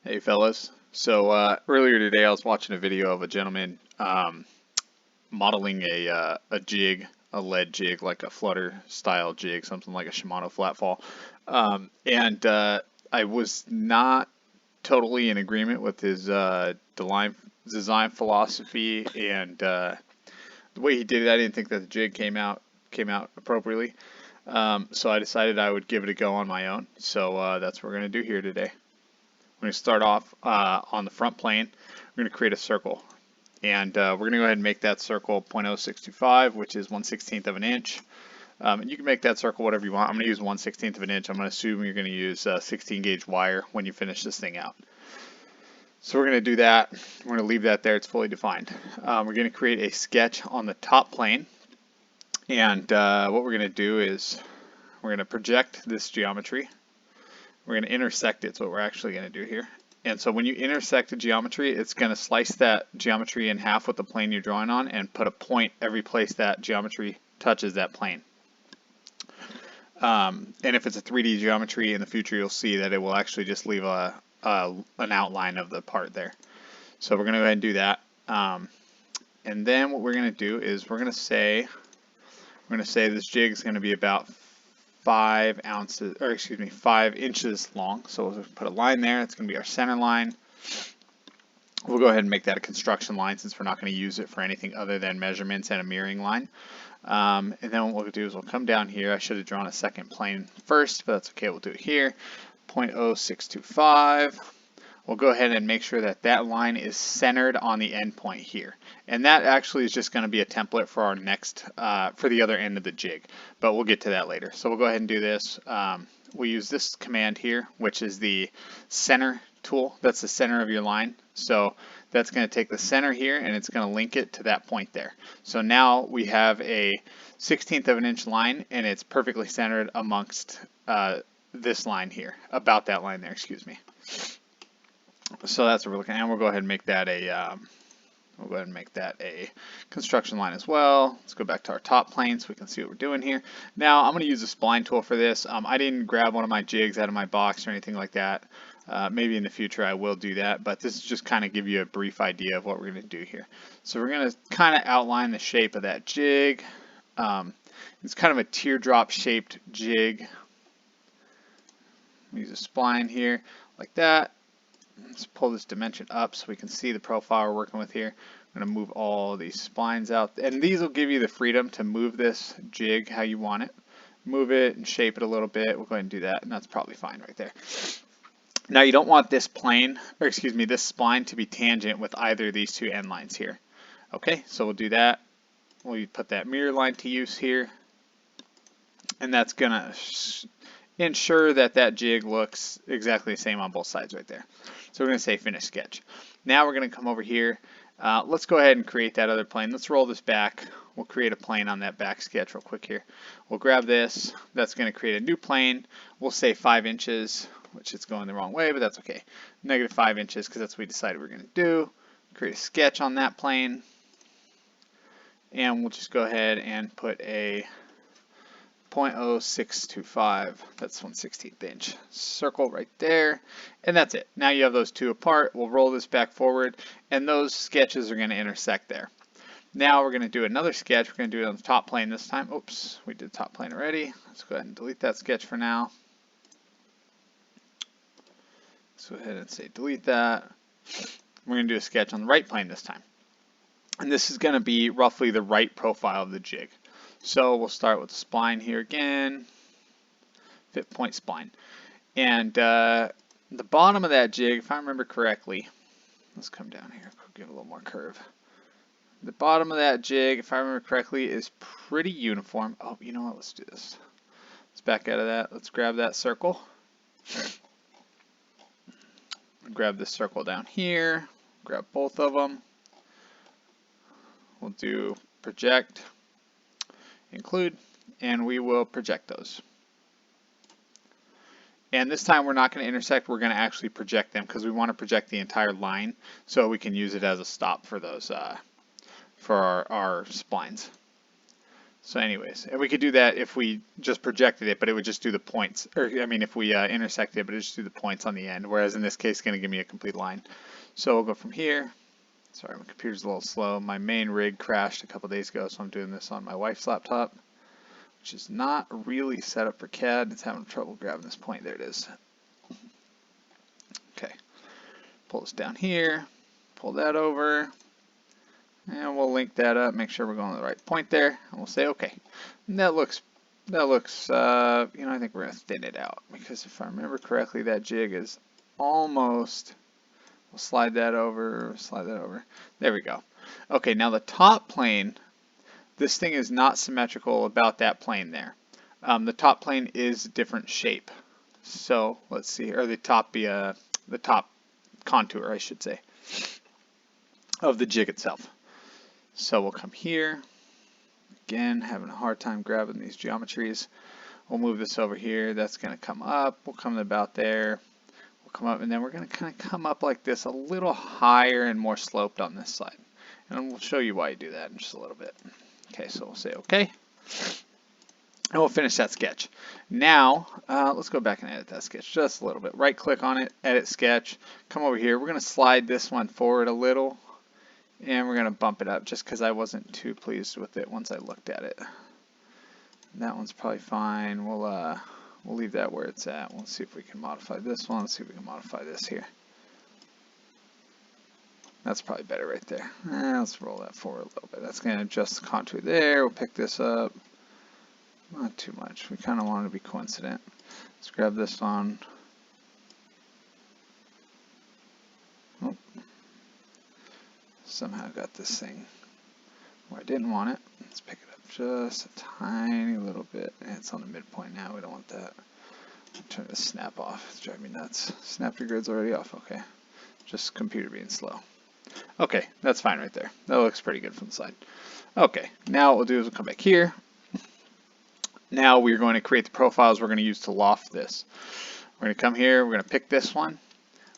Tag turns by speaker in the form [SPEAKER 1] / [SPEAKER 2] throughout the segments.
[SPEAKER 1] Hey fellas. So earlier today I was watching a video of a gentleman modeling a jig, a lead jig, like a Flutter style jig, something like a Shimano flatfall. And I was not totally in agreement with his design philosophy and the way he did it. I didn't think that the jig came out appropriately. So I decided I would give it a go on my own. So that's what we're gonna do here today. We're going to start off on the front plane. We're going to create a circle. And we're going to go ahead and make that circle 0.0625, which is 1/16 of an inch. And you can make that circle whatever you want. I'm going to use 1/16 of an inch. I'm going to assume you're going to use 16 gauge wire when you finish this thing out. So we're going to do that. We're going to leave that there. It's fully defined. We're going to create a sketch on the top plane. And what we're going to do is we're going to project this geometry. We're going to intersect it. It's what we're actually going to do here. And so when you intersect the geometry, it's going to slice that geometry in half with the plane you're drawing on and put a point every place that geometry touches that plane. And if it's a 3D geometry in the future, you'll see that it will actually just leave an outline of the part there. So we're going to go ahead and do that. And then what we're going to do is we're going to say this jig is going to be about 5 inches long. So we'll put a line there. It's going to be our center line. We'll go ahead and make that a construction line since we're not going to use it for anything other than measurements and a mirroring line. And then what we'll do is we'll come down here. I should have drawn a second plane first, but that's okay. We'll do it here. 0.0625. We'll go ahead and make sure that that line is centered on the end point here. And that actually is just going to be a template for our next, for the other end of the jig. But we'll get to that later. So we'll go ahead and do this. We'll use this command here, which is the center tool. That's the center of your line. So that's going to take the center here and it's going to link it to that point there. So now we have a 1/16 of an inch line and it's perfectly centered amongst this line here, about that line there, excuse me. So that's what we're looking at. And we'll go ahead and make that a construction line as well. Let's go back to our top plane so we can see what we're doing here. Now I'm going to use the spline tool for this. I didn't grab one of my jigs out of my box or anything like that. Maybe in the future I will do that, but this is just kind of give you a brief idea of what we're going to do here. So we're going to kind of outline the shape of that jig. It's kind of a teardrop shaped jig. Use a spline here like that. Let's pull this dimension up so we can see the profile we're working with here. I'm going to move all these splines out, and these will give you the freedom to move this jig how you want it. Move it and shape it a little bit. We'll go ahead and do that, and that's probably fine right there. Now you don't want this plane, or excuse me, this spline to be tangent with either of these two end lines here. Okay, so we'll do that. We'll put that mirror line to use here, and that's going to ensure that that jig looks exactly the same on both sides right there. So we're going to say finish sketch. Now we're going to come over here. Let's go ahead and create that other plane. Let's roll this back. We'll create a plane on that back sketch real quick here. We'll grab this. That's going to create a new plane. We'll say 5 inches, which is going the wrong way, but that's okay. -5 inches because that's what we decided we're going to do. Create a sketch on that plane. And we'll just go ahead and put a 0.0625, that's 1/16 inch circle right there, and that's it. Now you have those two apart. We'll roll this back forward, and those sketches are going to intersect there. Now we're going to do another sketch. We're going to do it on the top plane this time. Oops, we did top plane already. Let's go ahead and delete that sketch for now. Let's go ahead and say delete that. We're going to do a sketch on the right plane this time. And this is going to be roughly the right profile of the jig. So we'll start with the spline here again, fit point spline. And the bottom of that jig, if I remember correctly, let's come down here, give it a little more curve. The bottom of that jig, if I remember correctly, is pretty uniform. Oh, you know what, let's do this. Let's back out of that. Let's grab that circle. Grab this circle down here, grab both of them. We'll do project, include, and we will project those. And this time we're not going to intersect, we're going to actually project them because we want to project the entire line so we can use it as a stop for those, for our splines. So anyways, and we could do that if we just projected it, but it would just do the points. Or I mean, if we intersected it, but it would just do the points on the end. Whereas in this case, it's going to give me a complete line. So we'll go from here. Sorry, my computer's a little slow. My main rig crashed a couple days ago, so I'm doing this on my wife's laptop, which is not really set up for CAD. It's having trouble grabbing this point. There it is. Okay, pull this down here, pull that over. And we'll link that up, make sure we're going to the right point there, and we'll say okay. And that looks, you know, I think we're going to thin it out, because if I remember correctly, that jig is almost, we'll slide that over. There we go. Okay, now the top plane, this thing is not symmetrical about that plane there. The top plane is a different shape. So let's see, or the top contour, I should say, of the jig itself. So we'll come here, again, having a hard time grabbing these geometries. We'll move this over here, that's going to come up, we'll come to about there, we'll come up, and then we're going to kind of come up like this, a little higher and more sloped on this side. And we'll show you why you do that in just a little bit. Okay, so we'll say okay, and we'll finish that sketch. Now, let's go back and edit that sketch just a little bit. Right click on it, edit sketch, come over here, we're going to slide this one forward a little. And we're going to bump it up just because I wasn't too pleased with it once I looked at it. That one's probably fine. We'll leave that where it's at. We'll see if we can modify this one. Let's see if we can modify this here. That's probably better right there. Let's roll that forward a little bit. That's going to adjust the contour there. We'll pick this up. Not too much. We kind of want it to be coincident. Let's grab this one. Oh. Somehow got this thing where I didn't want it. Let's pick it up just a tiny little bit. And it's on the midpoint now. We don't want that. Turn the snap off. It's driving me nuts. Snap your grid's already off. Okay. Just computer being slow. Okay, that's fine right there. That looks pretty good from the side. Okay, now what we'll do is we'll come back here. Now we're going to create the profiles we're going to use to loft this. We're going to come here. We're going to pick this one.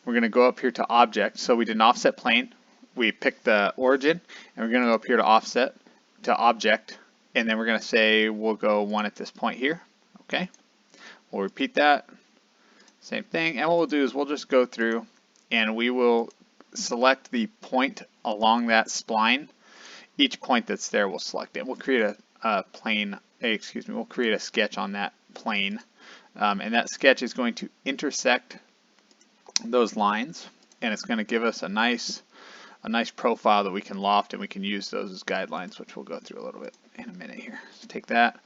[SPEAKER 1] We're going to go up here to Object. So we did an offset plane. We pick the origin, and we're going to go up here to offset, to object, and then we're going to say we'll go one at this point here. Okay, we'll repeat that, same thing, and what we'll do is we'll just go through and we will select the point along that spline. Each point that's there, we'll select it. We'll create we'll create a sketch on that plane, and that sketch is going to intersect those lines, and it's going to give us a nice profile that we can loft, and we can use those as guidelines, which we'll go through a little bit in a minute here. So take that,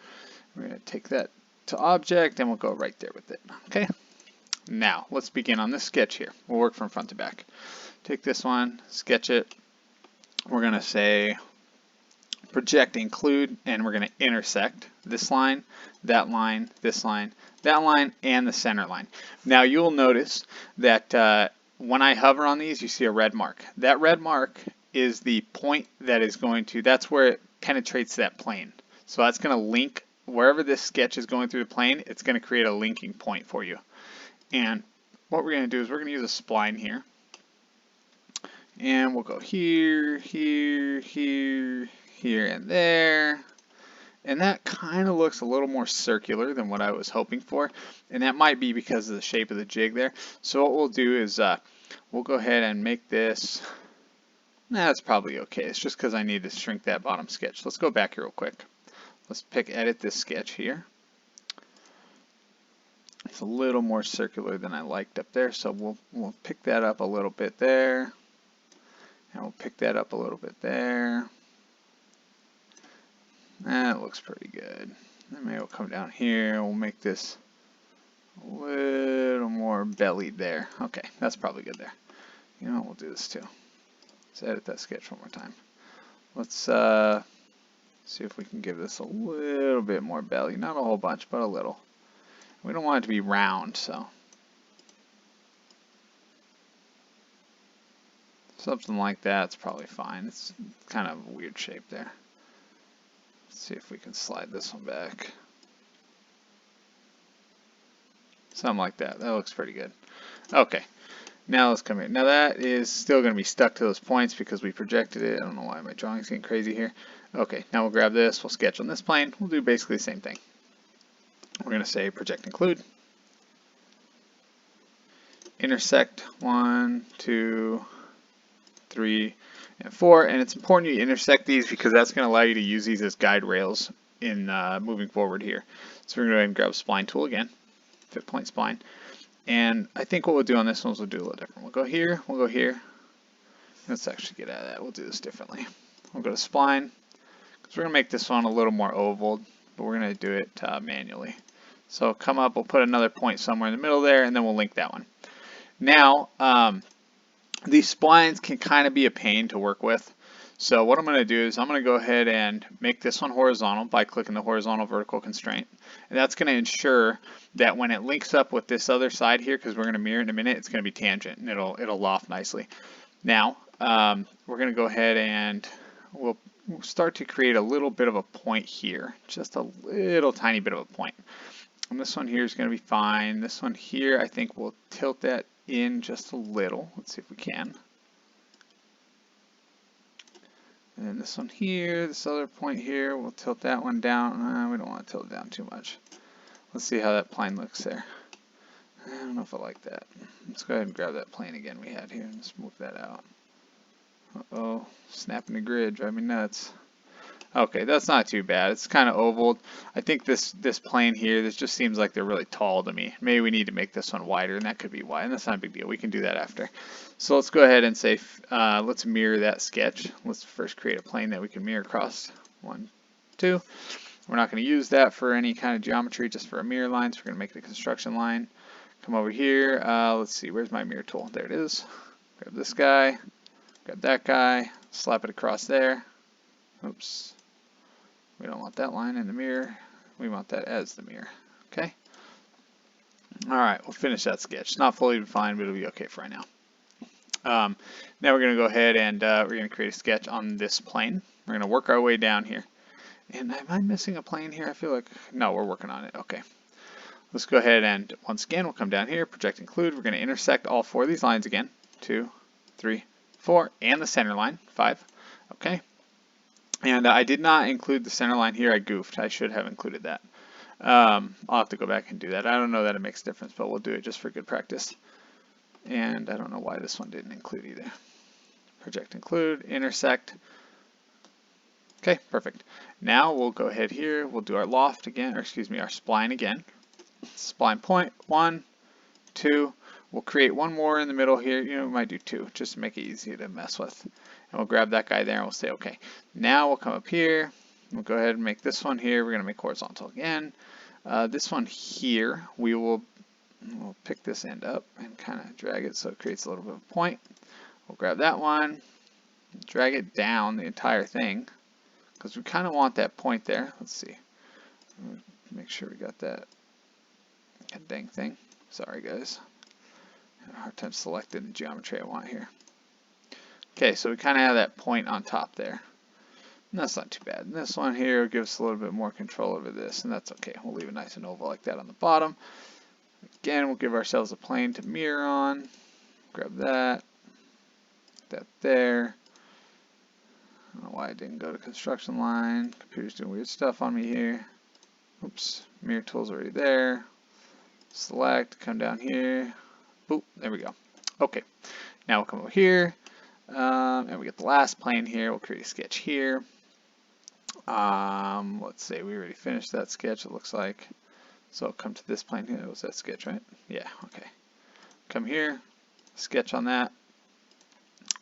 [SPEAKER 1] we're going to take that to object, and we'll go right there with it. Okay, now let's begin on this sketch here. We'll work from front to back. Take this one, sketch it. We're going to say project include, and we're going to intersect this line, this line, that line, and the center line. Now you'll notice that when I hover on these, you see a red mark. That red mark is the point that is going to, that's where it penetrates that plane. So that's going to link, wherever this sketch is going through the plane, it's going to create a linking point for you. And what we're going to do is we're going to use a spline here. And we'll go here, here, here, here, and there. And that kind of looks a little more circular than what I was hoping for. And that might be because of the shape of the jig there. So what we'll do is we'll go ahead and make this, that's probably okay. It's just because I need to shrink that bottom sketch. Let's go back here real quick. Let's edit this sketch here. It's a little more circular than I liked up there. So we'll pick that up a little bit there. And we'll pick that up a little bit there. That looks pretty good. Then maybe we'll come down here. We'll make this a little more bellied there. Okay, that's probably good there. You know what, we'll do this too. Let's edit that sketch one more time. Let's see if we can give this a little bit more belly. Not a whole bunch, but a little. We don't want it to be round, so something like that's probably fine. It's kind of a weird shape there. Let's see if we can slide this one back. Something like that. That looks pretty good. Okay, now let's come here. Now that is still going to be stuck to those points because we projected it. I don't know why my drawing's getting crazy here. Okay, now we'll grab this, we'll sketch on this plane, we'll do basically the same thing. We're going to say project include, intersect 1, 2, 3, and 4, and it's important you intersect these because that's going to allow you to use these as guide rails in moving forward here. So we're going to go ahead and grab spline tool again, fit point spline, and I think what we'll do on this one is we'll do a little different. We'll go here, we'll go here. Let's actually get out of that. We'll do this differently. We'll go to spline, because we're going to make this one a little more oval, but we're going to do it manually. So come up, we'll put another point somewhere in the middle there, and then we'll link that one. Now, these splines can kind of be a pain to work with. So what I'm going to do is I'm going to go ahead and make this one horizontal by clicking the horizontal vertical constraint. And that's going to ensure that when it links up with this other side here, because we're going to mirror it in a minute, it's going to be tangent and it'll loft nicely. Now, we're going to go ahead and we'll start to create a little bit of a point here, just a little tiny bit of a point. And this one here is going to be fine. This one here, I think we'll tilt that in just a little. Let's see if we can. And then this one here, this other point here, we'll tilt that one down. We don't want to tilt it down too much. Let's see how that plane looks there. I don't know if I like that. Let's go ahead and grab that plane again we had here and just move that out. Uh-oh, snapping the grid, drive me nuts. Okay, that's not too bad. It's kind of oval. I think this plane here, this just seems like they're really tall to me. Maybe we need to make this one wider, and that could be why, and that's not a big deal. We can do that after. So let's go ahead and say, let's mirror that sketch. Let's first create a plane that we can mirror across. 1, 2. We're not going to use that for any kind of geometry, just for a mirror line, so we're going to make it a construction line. Come over here. Let's see, where's my mirror tool? There it is. Grab this guy, grab that guy, slap it across there. Oops. We don't want that line in the mirror. We want that as the mirror. Okay. All right, we'll finish that sketch. Not fully defined, but it'll be okay for right now. Now we're going to go ahead and we're going to create a sketch on this plane. We're going to work our way down here. And am I missing a plane here? I feel like, no, we're working on it. Okay. Let's go ahead and once again, we'll come down here, project include. We're going to intersect all 4 of these lines again. 2, 3, 4, and the center line, 5. Okay. And I did not include the center line here. I goofed. I should have included that. I'll have to go back and do that. I don't know that it makes a difference, but we'll do it just for good practice. And I don't know why this one didn't include either. Project include, intersect. Okay, perfect. Now we'll go ahead here. We'll do our loft again, or excuse me, our spline again. Spline point, 1, 2. We'll create one more in the middle here. You know, we might do 2 just to make it easy to mess with. And we'll grab that guy there and we'll say okay. Now we'll come up here. We'll go ahead and make this one here. We're going to make horizontal again. This one here, we'll pick this end up and kind of drag it so it creates a little bit of a point. We'll grab that one, drag it down the entire thing because we kind of want that point there. Let's see. Make sure we got that dang thing. Sorry guys. I have a hard time selecting the geometry I want here. Okay, so we kind of have that point on top there. And that's not too bad. And this one here gives us a little bit more control over this, and that's okay. We'll leave it nice and oval like that on the bottom. Again, we'll give ourselves a plane to mirror on. Grab that. That there. I don't know why I didn't go to construction line. Computer's doing weird stuff on me here. Oops, mirror tool's already there. Select, come down here. Boop, there we go. Okay, now we'll come over here. And we get the last plane here. We'll create a sketch here. Let's say we already finished that sketch, it looks like. So I'll come to this plane here. Was that sketch, right? Yeah, okay. Come here, sketch on that.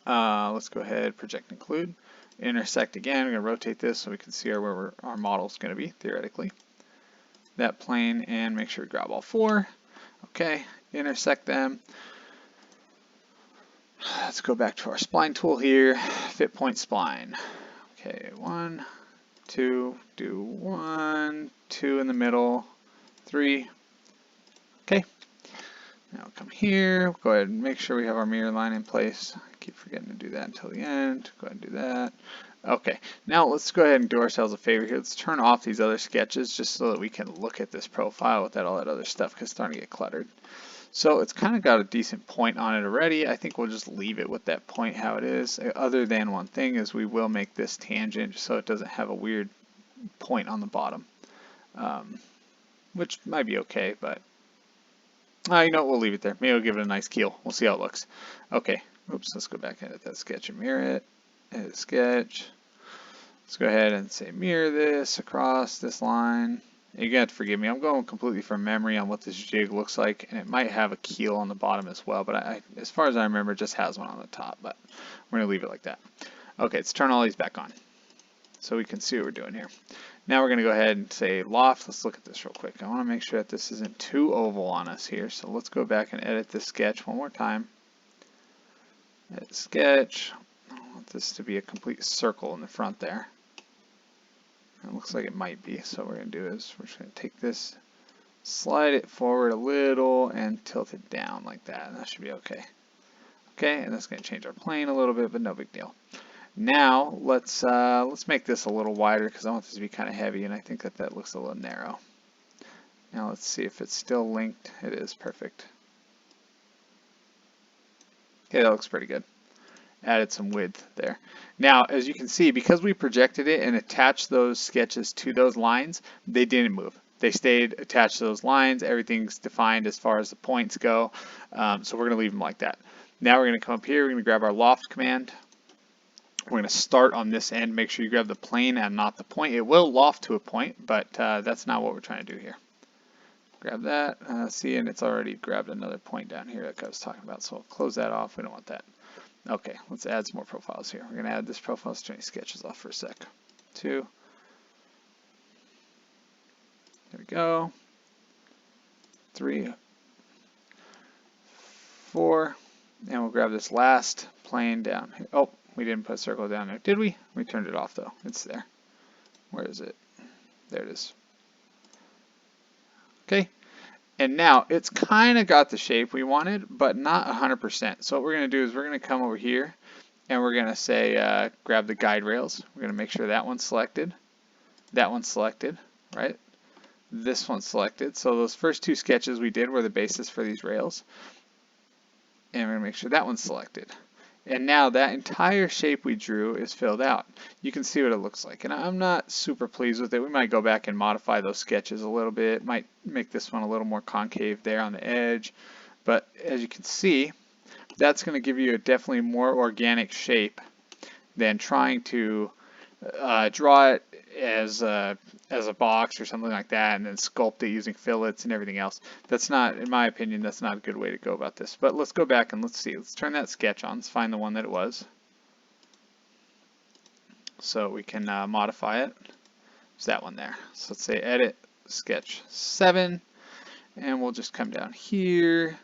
[SPEAKER 1] Let's go ahead, project include. Intersect again. We're going to rotate this so we can see where our model's going to be, theoretically. That plane, and make sure we grab all 4. Okay, intersect them. Let's go back to our spline tool here, fit point spline. Okay, 1, 2, do 1, 2 in the middle, 3. Okay, now come here, go ahead and make sure we have our mirror line in place. I keep forgetting to do that until the end. Go ahead and do that. Okay, now let's go ahead and do ourselves a favor here. Let's turn off these other sketches just so that we can look at this profile without all that other stuff because it's starting to get cluttered. So it's kind of got a decent point on it already. I think we'll just leave it with that point how it is. Other than one thing is we will make this tangent so it doesn't have a weird point on the bottom, which might be okay, but you know, we'll leave it there. Maybe we'll give it a nice keel. We'll see how it looks. Okay, oops, let's go back and edit that sketch and mirror it. Edit sketch. Let's go ahead and say mirror this across this line. You're gonna have to forgive me. I'm going completely from memory on what this jig looks like, and it might have a keel on the bottom as well, but as far as I remember, it just has one on the top, but we're gonna leave it like that. Okay, let's turn all these back on so we can see what we're doing here. Now we're gonna go ahead and say loft. Let's look at this real quick. I wanna make sure that this isn't too oval on us here, so let's go back and edit this sketch one more time. Edit sketch. I want this to be a complete circle in the front there. It looks like it might be, so what we're going to do is we're just going to take this, slide it forward a little, and tilt it down like that, and that should be okay. Okay, and that's going to change our plane a little bit, but no big deal. Now, let's make this a little wider, because I want this to be kind of heavy, and I think that that looks a little narrow. Now let's see if it's still linked. It is perfect. Okay, that looks pretty good. Added some width there. Now, as you can see, because we projected it and attached those sketches to those lines, they didn't move. They stayed attached to those lines. Everything's defined as far as the points go. So we're going to leave them like that. Now we're going to come up here. We're going to grab our loft command. We're going to start on this end. Make sure you grab the plane and not the point. It will loft to a point, but that's not what we're trying to do here. Grab that. See, and it's already grabbed another point down here like I was talking about. So I'll close that off. We don't want that. Okay, let's add some more profiles here. We're going to add this profile. Let's turn these sketches off for a sec. 2. There we go. 3. 4. And we'll grab this last plane down here. Oh, we didn't put a circle down there, did we? We turned it off though. It's there. Where is it? There it is. Okay. And now it's kind of got the shape we wanted, but not 100%. So what we're going to do is we're going to come over here and we're going to say grab the guide rails. We're going to make sure that one's selected, right? This one's selected. So those first 2 sketches we did were the basis for these rails. And we're going to make sure that one's selected. And now that entire shape we drew is filled out. You can see what it looks like. And I'm not super pleased with it. We might go back and modify those sketches a little bit. Might make this one a little more concave there on the edge. But as you can see, that's going to give you a definitely more organic shape than trying to draw it as a box or something like that and then sculpt it using fillets and everything else. That's not, in my opinion, that's not a good way to go about this. But let's go back and let's see. Let's turn that sketch on. Let's find the one that it was, so we can modify it. There's that one there. So let's say edit sketch 7, and we'll just come down here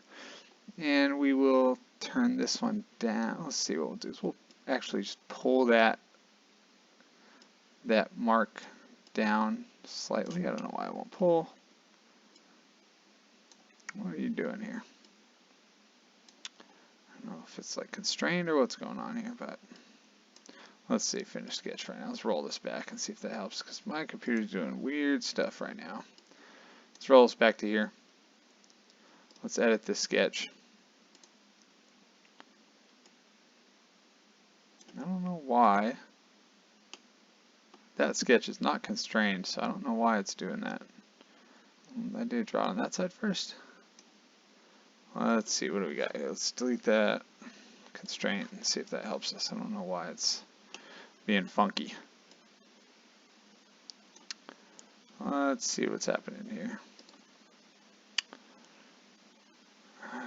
[SPEAKER 1] and we will turn this one down. Let's see what we'll do is we'll actually just pull that mark down slightly. I don't know why it won't pull. What are you doing here? I don't know if it's like constrained or what's going on here, but let's see, finish sketch right now. Let's roll this back and see if that helps, because my computer's doing weird stuff right now. Let's roll this back to here. Let's edit this sketch. I don't know why. That sketch is not constrained, so I don't know why it's doing that. I did draw on that side first. Let's see, what do we got here? Let's delete that constraint and see if that helps us. I don't know why it's being funky. Let's see what's happening here.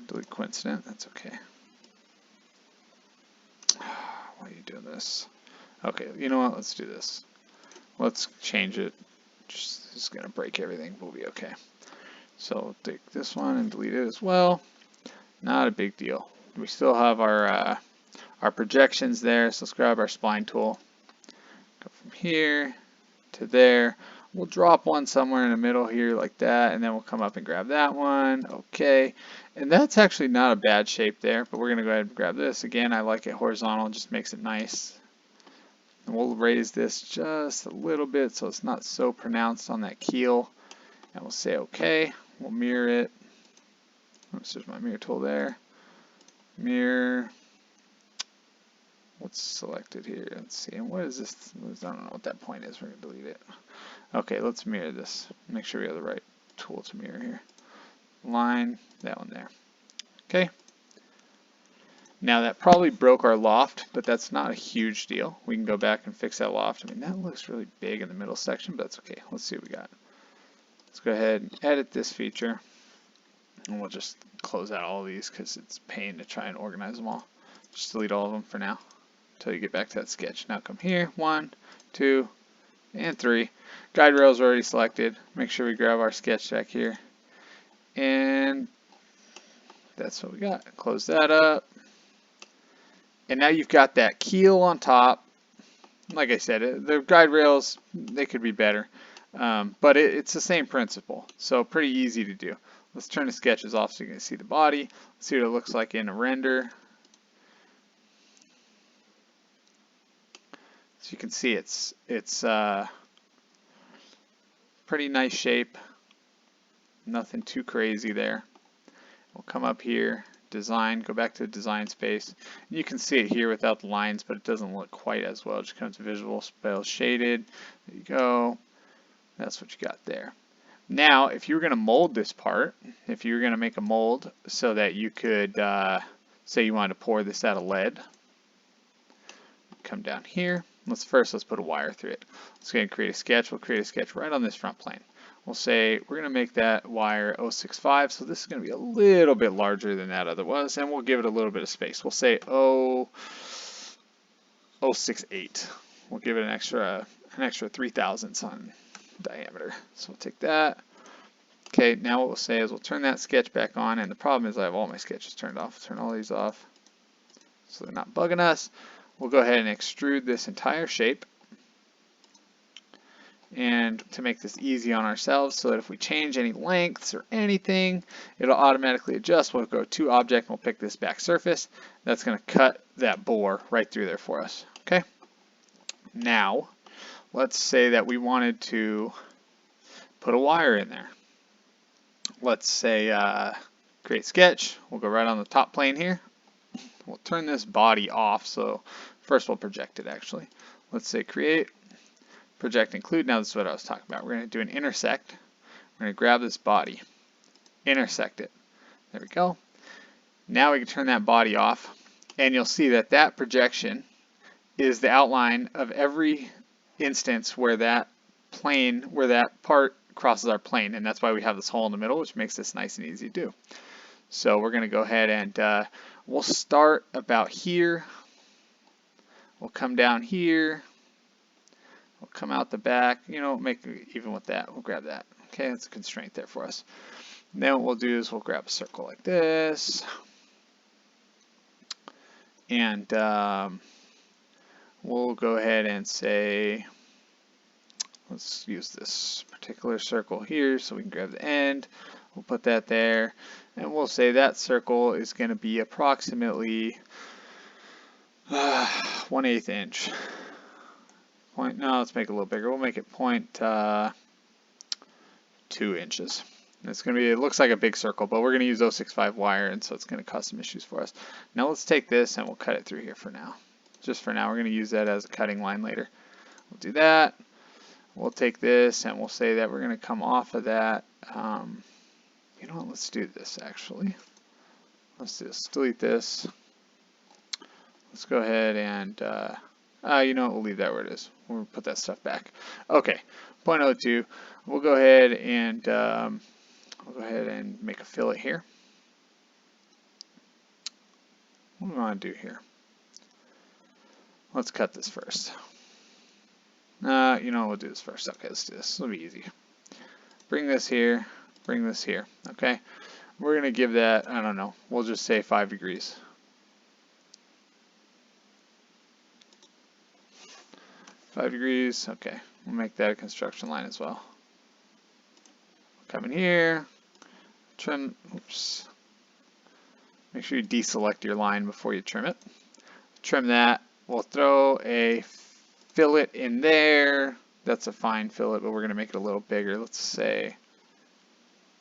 [SPEAKER 1] Delete coincident, that's okay. Why are you doing this? Okay, you know what, let's do this. Let's change it. Just gonna break everything. We'll be okay. So we'll take this one and delete it as well. Not a big deal. We still have our projections there. So let's grab our spline tool. Go from here to there. We'll drop one somewhere in the middle here like that, and then we'll come up and grab that one. Okay, and that's actually not a bad shape there. But we're gonna go ahead and grab this again. I like it horizontal. It just makes it nice. And we'll raise this just a little bit so it's not so pronounced on that keel. And we'll say okay. We'll mirror it. Oops, there's my mirror tool there. Mirror. What's selected here? Let's see. And what is this? I don't know what that point is. We're going to delete it. Okay, let's mirror this. Make sure we have the right tool to mirror here. Line, that one there. Okay. Now that probably broke our loft, but that's not a huge deal. We can go back and fix that loft. I mean, that looks really big in the middle section, but that's okay. Let's see what we got. Let's go ahead and edit this feature. And we'll just close out all of these because it's a pain to try and organize them all. Just delete all of them for now until you get back to that sketch. Now come here, 1, 2, and 3. Guide rails are already selected. Make sure we grab our sketch back here. And that's what we got. Close that up. And now you've got that keel on top. Like I said, the guide rails, they could be better. But it's the same principle. So pretty easy to do. Let's turn the sketches off so you can see the body. Let's see what it looks like in a render. So you can see it's pretty nice shape. Nothing too crazy there. We'll come up here, design, go back to the design space. You can see it here without the lines, but it doesn't look quite as well. It just comes visual, spell shaded. There you go. That's what you got there. Now, if you were going to mold this part, if you were going to make a mold so that you could, say you wanted to pour this out of lead, come down here. Let's put a wire through it. Let's go ahead and create a sketch. We'll create a sketch right on this front plane. We'll say we're going to make that wire 065, so this is going to be a little bit larger than that other was, and we'll give it a little bit of space. We'll say 068. We'll give it an extra 3 thousandths on diameter. So we'll take that. Okay, now what we'll say is we'll turn that sketch back on, and the problem is I have all my sketches turned off. Turn all these off so they're not bugging us. We'll go ahead and extrude this entire shape. And to make this easy on ourselves so that if we change any lengths or anything, it'll automatically adjust. We'll go to object and we'll pick this back surface. That's going to cut that bore right through there for us. Okay. Now, let's say that we wanted to put a wire in there. Let's say create sketch. We'll go right on the top plane here. We'll turn this body off. So first we'll project it actually. Let's say create. Project include. Now this is what I was talking about. We're going to do an intersect. We're going to grab this body, intersect it. There we go. Now we can turn that body off, and you'll see that that projection is the outline of every instance where that plane, where that part crosses our plane, and that's why we have this hole in the middle, which makes this nice and easy to do. So we're going to go ahead and we'll start about here. We'll come down here. We'll come out the back, you know, make it even with that. We'll grab that. Okay, that's a constraint there for us. And then what we'll do is we'll grab a circle like this. And we'll go ahead and say, let's use this particular circle here so we can grab the end. We'll put that there. And we'll say that circle is going to be approximately 1/8 inch. No, let's make it a little bigger. We'll make it 0.2 inches. It's going to be, it looks like a big circle, but we're going to use 065 wire, and so it's going to cause some issues for us. Now let's take this and we'll cut it through here for now. Just for now, we're going to use that as a cutting line later. We'll do that. We'll take this and we'll say that we're going to come off of that. You know what, let's do this actually. Let's just delete this. Let's go ahead and you know what, we'll leave that where it is. We'll put that stuff back. Okay, 0.02. We'll go ahead and make a fillet here. What do we want to do here? Let's cut this first. You know, we'll do this first. Okay, let's do this. This will be easy. Bring this here. Bring this here. Okay, we're gonna give that, I don't know, we'll just say 5 degrees. 5 degrees, okay. We'll make that a construction line as well. Come in here, trim, oops. Make sure you deselect your line before you trim it. Trim that. We'll throw a fillet in there. That's a fine fillet, but we're going to make it a little bigger. Let's say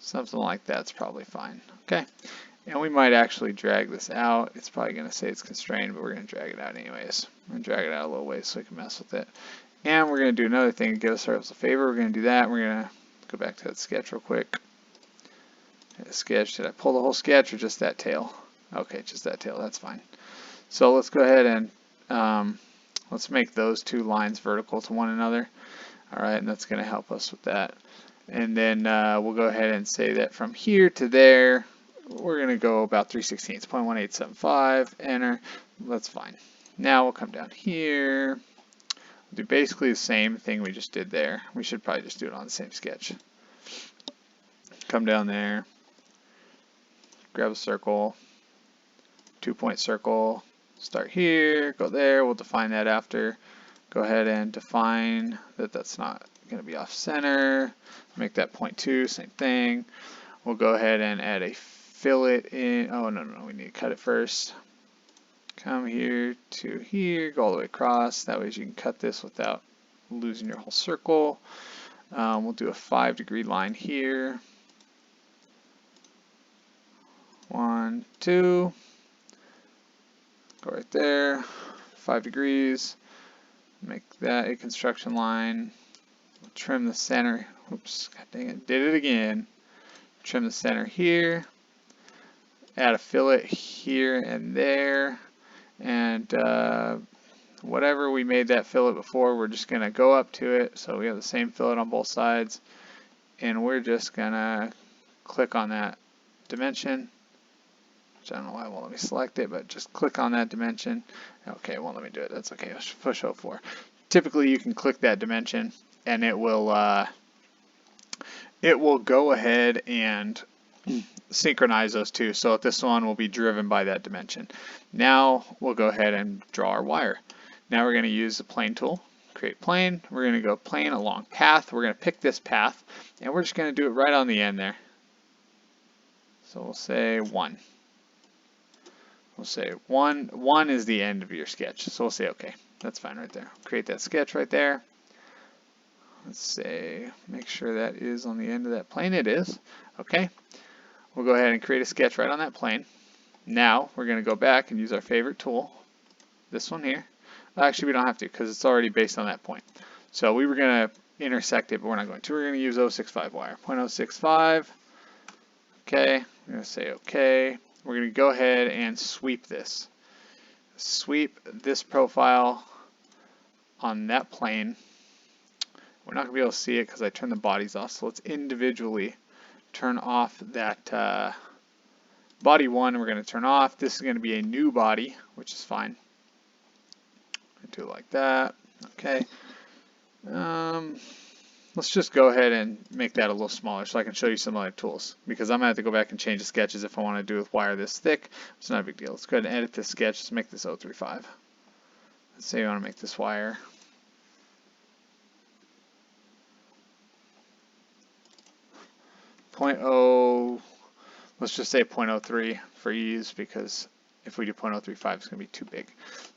[SPEAKER 1] Something like that's probably fine. Okay. And we might actually drag this out. It's probably going to say it's constrained, but we're going to drag it out anyways. We're going to drag it out a little ways so we can mess with it. And we're going to do another thing to get ourselves a favor. We're going to do that. We're going to go back to that sketch real quick. Sketch. Did I pull the whole sketch or just that tail? Okay, just that tail. That's fine. So let's go ahead and let's make those two lines vertical to one another. All right, and that's going to help us with that. And then we'll go ahead and say that from here to there, we're going to go about 3/16, 0.1875, enter. That's fine. Now we'll come down here, do basically the same thing we just did there. We should probably just do it on the same sketch. Come down there, grab a circle, 2-point circle, start here, go there. We'll define that after. Go ahead and define that that's not going to be off center. Make that 0.2, same thing. We'll go ahead and add a fillet in. Oh, no, we need to cut it first. Come here to here, go all the way across. That way you can cut this without losing your whole circle. We'll do a 5-degree line here. 1, 2. Go right there. 5 degrees. Make that a construction line. Trim the center. Oops, god dang it, did it again. Trim the center here. Add a fillet here and there. And whatever we made that fillet before, we're just going to go up to it. So we have the same fillet on both sides. And we're just going to click on that dimension. Which I don't know why it won't let me select it, but just click on that dimension. Okay, it won't let me do it. That's okay. I'll push 04. Typically, you can click that dimension, and it will go ahead and synchronize those two. So this one will be driven by that dimension. Now we'll go ahead and draw our wire. Now we're going to use the plane tool. Create plane. We're going to go plane along path. We're going to pick this path, and we're just going to do it right on the end there. So we'll say 1. We'll say 1. 1 is the end of your sketch. So we'll say okay. That's fine right there. Create that sketch right there. Let's say, make sure that is on the end of that plane. It is. Okay. We'll go ahead and create a sketch right on that plane. Now we're going to go back and use our favorite tool, this one here. Actually, we don't have to because it's already based on that point. So we were going to intersect it, but we're not going to. We're going to use 0.65 wire. 0.065. Okay. We're going to say okay. We're going to go ahead and sweep this. Sweep this profile on that plane. We're not going to be able to see it because I turned the bodies off. So let's individually turn off that body 1. We're going to turn off. This is going to be a new body, which is fine. Do it like that. Okay. Let's just go ahead and make that a little smaller so I can show you some other tools, because I'm going to have to go back and change the sketches if I want to do with wire this thick. It's not a big deal. Let's go ahead and edit this sketch. Let's make this 0.35. Let's say you want to make this wire 0.0, let's just say 0.03 for ease, because if we do 0.035 it's going to be too big.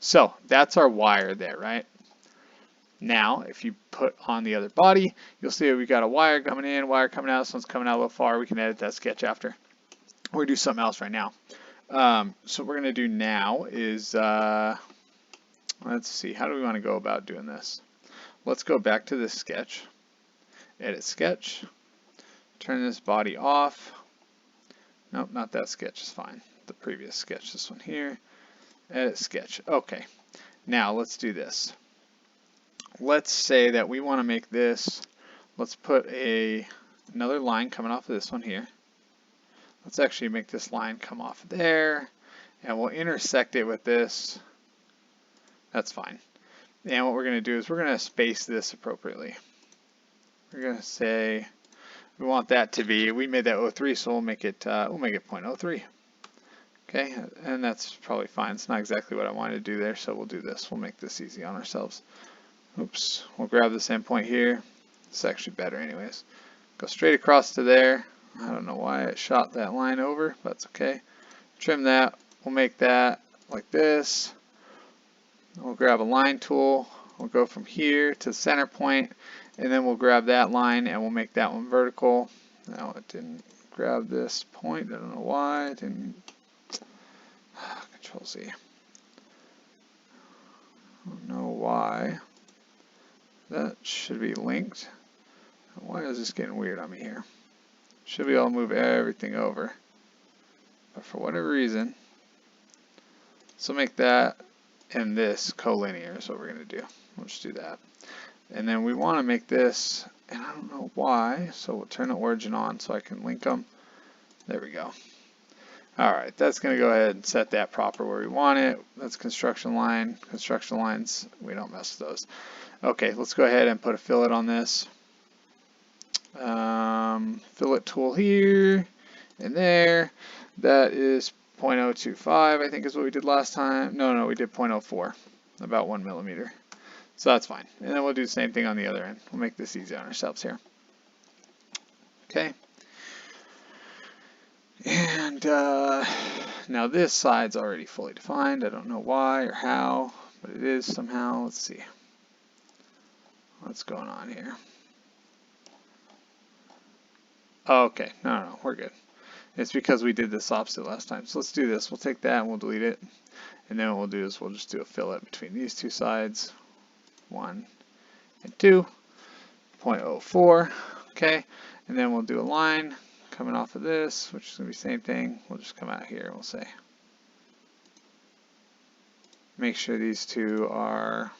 [SPEAKER 1] So that's our wire there, right? Now, if you put on the other body, you'll see that we got a wire coming in, wire coming out. This one's coming out a little far. We can edit that sketch after. We're going to do something else right now. So what we're going to do now is, let's see, how do we want to go about doing this? Let's go back to this sketch, edit sketch, turn this body off. Nope, not that sketch, is fine. The previous sketch, this one here, edit sketch. Okay, now let's do this. Let's say that we want to make this, let's put another line coming off of this one here. Let's actually make this line come off there, and we'll intersect it with this. That's fine. And what we're going to do is we're going to space this appropriately. We're going to say we want that to be, we made that 0.3, so we'll make it 0.03. Okay, and that's probably fine. It's not exactly what I wanted to do there, so we'll do this. We'll make this easy on ourselves. Oops, we'll grab this endpoint here. It's actually better anyways. Go straight across to there. I don't know why it shot that line over, but that's okay. Trim that. We'll make that like this. We'll grab a line tool. We'll go from here to the center point, and then we'll grab that line and we'll make that one vertical. Now it didn't grab this point. I don't know why it didn't. Control Z. I don't know why. That should be linked. Why is this getting weird on me here? Should be able to move everything over. But for whatever reason, so make that and this collinear is what we're going to do. We'll just do that. And then we want to make this, and I don't know why, so we'll turn the origin on so I can link them. There we go. Alright, that's going to go ahead and set that proper where we want it. That's construction line. Construction lines, we don't mess with those. Okay, let's go ahead and put a fillet on this. Fillet tool here and there. That is 0.025, I think is what we did last time. No, we did 0.04, about 1 millimeter. So that's fine. And then we'll do the same thing on the other end. We'll make this easy on ourselves here. Okay. And now this side's already fully defined. I don't know why or how, but it is somehow. Let's see. What's going on here? Okay, no, we're good. It's because we did this opposite last time. So let's do this. We'll take that and we'll delete it. And then what we'll do is we'll just do a fillet between these two sides. 1 and 2. 0.04. Okay. And then we'll do a line coming off of this, which is going to be the same thing. We'll just come out here and we'll say, make sure these two are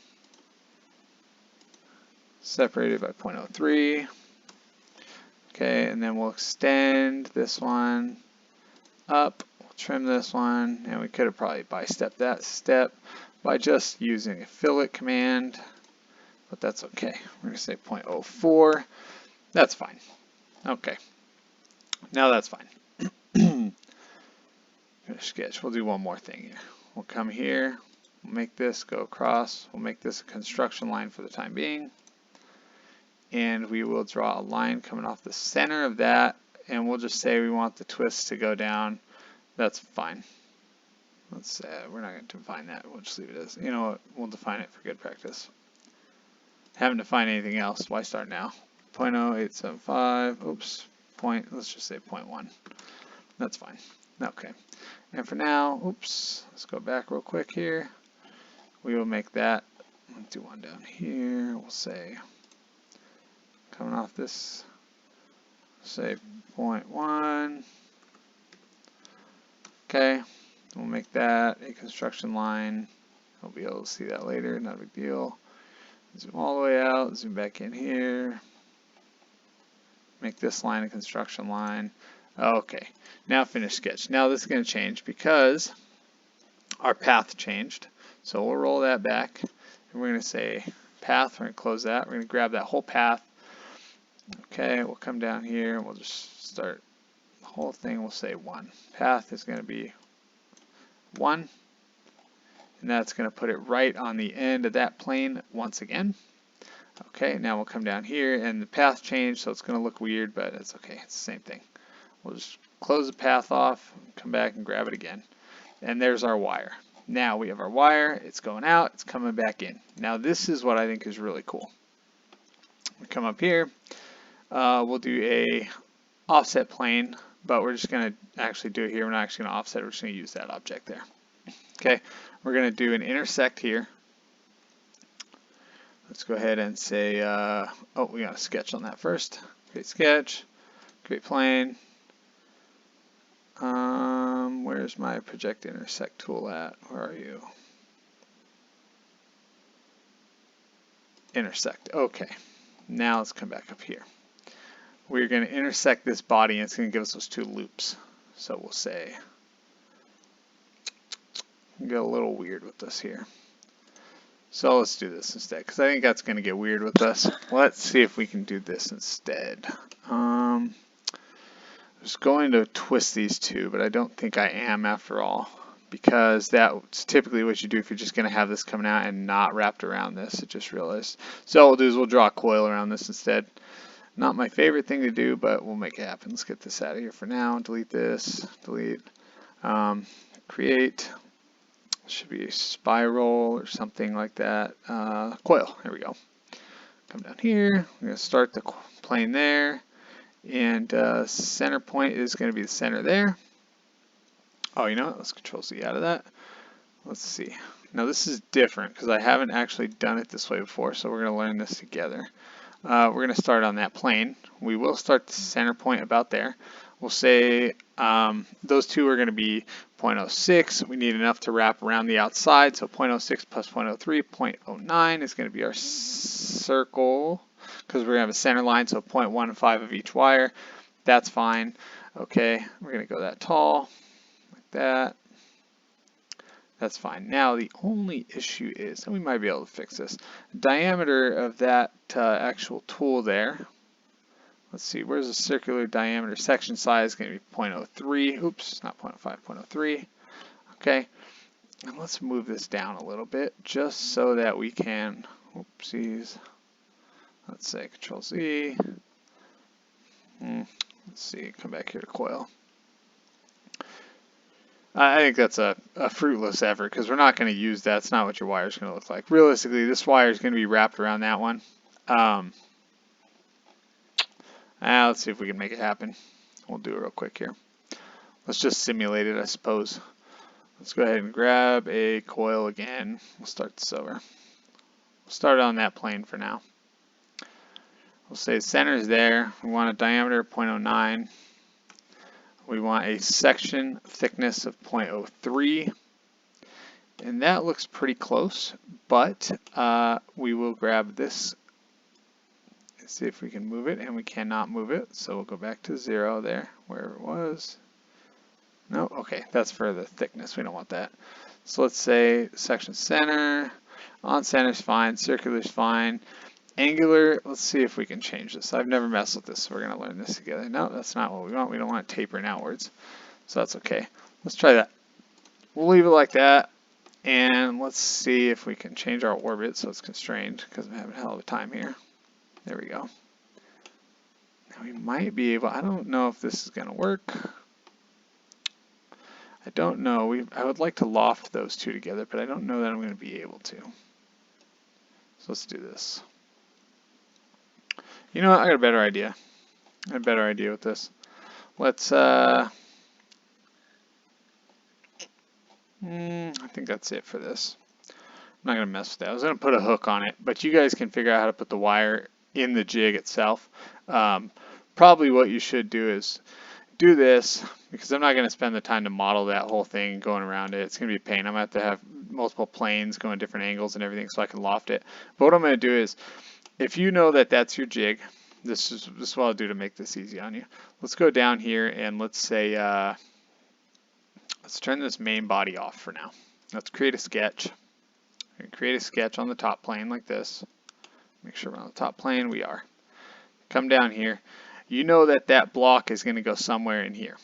[SPEAKER 1] separated by 0.03. Okay, and then we'll extend this one up, we'll trim this one, and we could have probably bystepped that step by just using a fillet command, but that's okay. We're going to say 0.04. That's fine. Okay, now that's fine. Finish sketch. We'll do one more thing here. We'll come here, we'll make this go across, we'll make this a construction line for the time being. And we will draw a line coming off the center of that, and we'll just say we want the twist to go down. That's fine. Let's we're not going to define that. We'll just leave it as, you know what, we'll define it for good practice. Haven't defined anything else. Why start now? 0.0875. Oops. Let's just say 0.1. That's fine. Okay. And for now, oops. Let's go back real quick here. We will make that. Let's do one down here. We'll say, coming off this, say 0.1. Okay, we'll make that a construction line. I'll be able to see that later, not a big deal. Zoom all the way out, zoom back in here. Make this line a construction line. Okay, now finish sketch. Now this is going to change because our path changed. So we'll roll that back, and we're going to say path. We're going to close that. We're going to grab that whole path. Okay, we'll come down here and we'll just start the whole thing. We'll say 1. Path is going to be 1, and that's going to put it right on the end of that plane once again. Okay, now we'll come down here and the path changed, so it's going to look weird, but it's okay. It's the same thing. We'll just close the path off, come back and grab it again. And there's our wire. Now we have our wire. It's going out. It's coming back in. Now this is what I think is really cool. We come up here. We'll do a offset plane, but we're just going to actually do it here. We're not actually going to offset. We're just going to use that object there. Okay, we're going to do an intersect here. Let's go ahead and say, oh, we got a sketch on that first. Create sketch, create plane. Where's my project intersect tool at? Where are you? Intersect. Okay, now let's come back up here. We're going to intersect this body, and it's going to give us those 2 loops. So we'll say, get a little weird with this here. So let's do this instead, because I think that's going to get weird with us. Let's see if we can do this instead. I'm just going to twist these 2, but I don't think I am after all, because that's typically what you do if you're just going to have this coming out and not wrapped around this. I just realized. So what we'll do is we'll draw a coil around this instead. Not my favorite thing to do, but we'll make it happen. Let's get this out of here for now. Delete this. Delete. Create. Should be a spiral or something like that. Coil. There we go. Come down here. We're going to start the plane there. And center point is going to be the center there. Oh, you know what? Let's Control Z out of that. Let's see. Now this is different because I haven't actually done it this way before, so we're going to learn this together. We're going to start on that plane. We will start the center point about there. We'll say those two are going to be 0.06. We need enough to wrap around the outside, so 0.06 plus 0.03, 0.09 is going to be our circle because we're going to have a center line, so 0.15 of each wire. That's fine. Okay, we're going to go that tall, like that. That's fine. Now the only issue is, and we might be able to fix this, diameter of that actual tool there. Let's see, where's the circular diameter? Section size is going to be 0.03. Oops, not 0.05, 0.03. Okay, and let's move this down a little bit just so that we can, oopsies, let's say Control Z. Let's see, come back here to coil. I think that's a fruitless effort because we're not going to use that. That's not what your wire is going to look like. Realistically, this wire is going to be wrapped around that one. Let's see if we can make it happen. We'll do it real quick here. Let's just simulate it, I suppose. Let's go ahead and grab a coil again. We'll start this over. We'll start on that plane for now. We'll say center is there. We want a diameter of 0.09. We want a section thickness of 0.03, and that looks pretty close, but we will grab this and see if we can move it, and we cannot move it, so we'll go back to 0 there, wherever it was. No, okay, that's for the thickness, we don't want that. So let's say section center, on center is fine, circular is fine. Angular, let's see if we can change this. I've never messed with this, so we're going to learn this together. No, that's not what we want. We don't want it tapering outwards. So that's okay. Let's try that. We'll leave it like that. And let's see if we can change our orbit so it's constrained because I'm having a hell of a time here. There we go. Now we might be able, I don't know if this is going to work. I don't know. I would like to loft those two together, but I don't know that I'm going to be able to. So let's do this. You know what? I got a better idea. I got a better idea with this. Let's, I think that's it for this. I'm not going to mess with that. I was going to put a hook on it, but you guys can figure out how to put the wire in the jig itself. Probably what you should do is do this, because I'm not going to spend the time to model that whole thing going around it. It's going to be a pain. I'm going to have multiple planes going different angles and everything so I can loft it. But what I'm going to do is, if you know that that's your jig, this is what I'll do to make this easy on you. Let's go down here and let's say, let's turn this main body off for now. Let's create a sketch. Create a sketch on the top plane like this. Make sure we're on the top plane. We are. Come down here. You know that that block is going to go somewhere in here.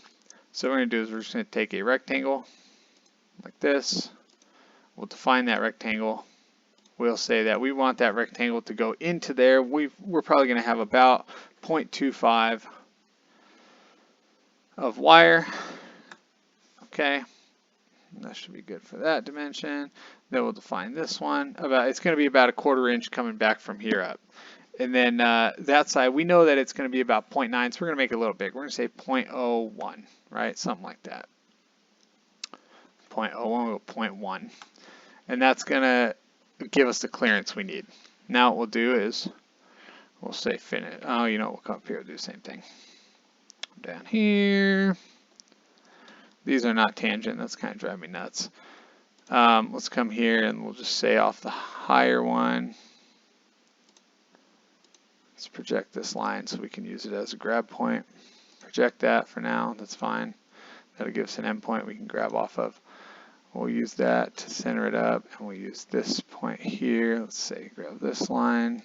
[SPEAKER 1] So what we're going to do is we're just going to take a rectangle like this. We'll define that rectangle. We'll say that we want that rectangle to go into there. We're probably going to have about 0.25 of wire. Okay, that should be good for that dimension. Then we'll define this one. It's going to be about a 1/4 inch coming back from here up. And then that side, we know that it's going to be about 0.9, so we're going to make it a little big. We're going to say 0.01, right? Something like that. 0.01 or 0.1. And that's going to give us the clearance we need. Now what we'll do is we'll say finish. Oh, you know, we'll come up here and do the same thing. Down here. These are not tangent. That's kind of driving me nuts. Let's come here and we'll just say off the higher one. Let's project this line so we can use it as a grab point. Project that for now. That's fine. That'll give us an endpoint we can grab off of. We'll use that to center it up, and we'll use this point here. Let's say grab this line.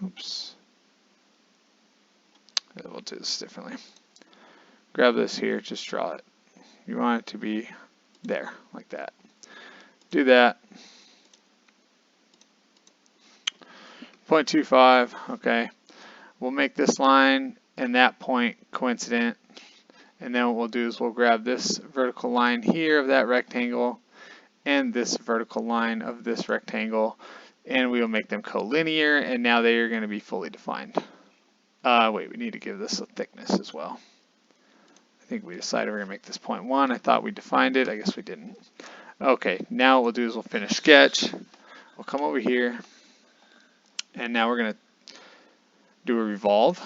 [SPEAKER 1] Oops. We'll do this differently. Grab this here, just draw it. You want it to be there, like that. Do that. 0.25, okay. We'll make this line and that point coincident. And then what we'll do is we'll grab this vertical line here of that rectangle and this vertical line of this rectangle, and we will make them collinear, and now they are going to be fully defined. Wait, we need to give this a thickness as well. I think we decided we're going to make this 0.1. I thought we defined it. I guess we didn't. Okay, now what we'll do is we'll finish sketch. We'll come over here, and now we're going to do a revolve.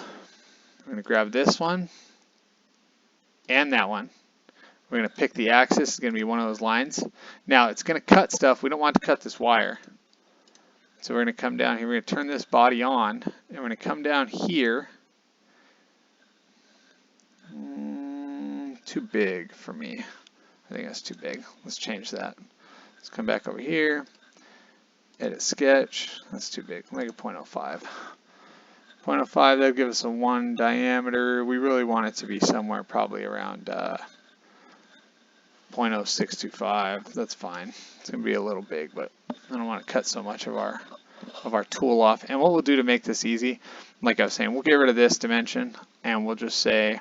[SPEAKER 1] We're going to grab this one and that one. We're going to pick the axis. It's going to be one of those lines. Now, it's going to cut stuff. We don't want to cut this wire. So we're going to come down here. We're going to turn this body on, and we're going to come down here. Too big for me. I think that's too big. Let's change that. Let's come back over here. Edit sketch. That's too big. Make it 0.05. 0.05, that'll give us a 1 diameter. We really want it to be somewhere probably around 0.0625. That's fine. It's going to be a little big, but I don't want to cut so much of our tool off. And what we'll do to make this easy, like I was saying, we'll get rid of this dimension, and we'll just say,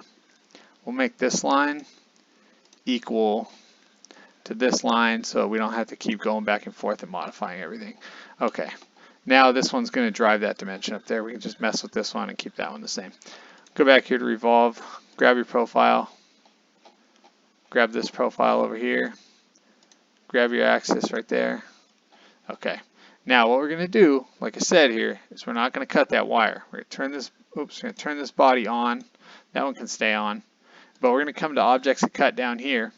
[SPEAKER 1] we'll make this line equal to this line so we don't have to keep going back and forth and modifying everything. Okay, now this one's going to drive that dimension up there. We can just mess with this one and keep that one the same. Go back here to revolve, grab your profile, grab this profile over here, grab your axis right there. Okay, now what we're going to do, like I said here, is we're not going to cut that wire. We're going to turn this, we're going to turn this body on. That one can stay on. But we're going to come to objects to cut down here,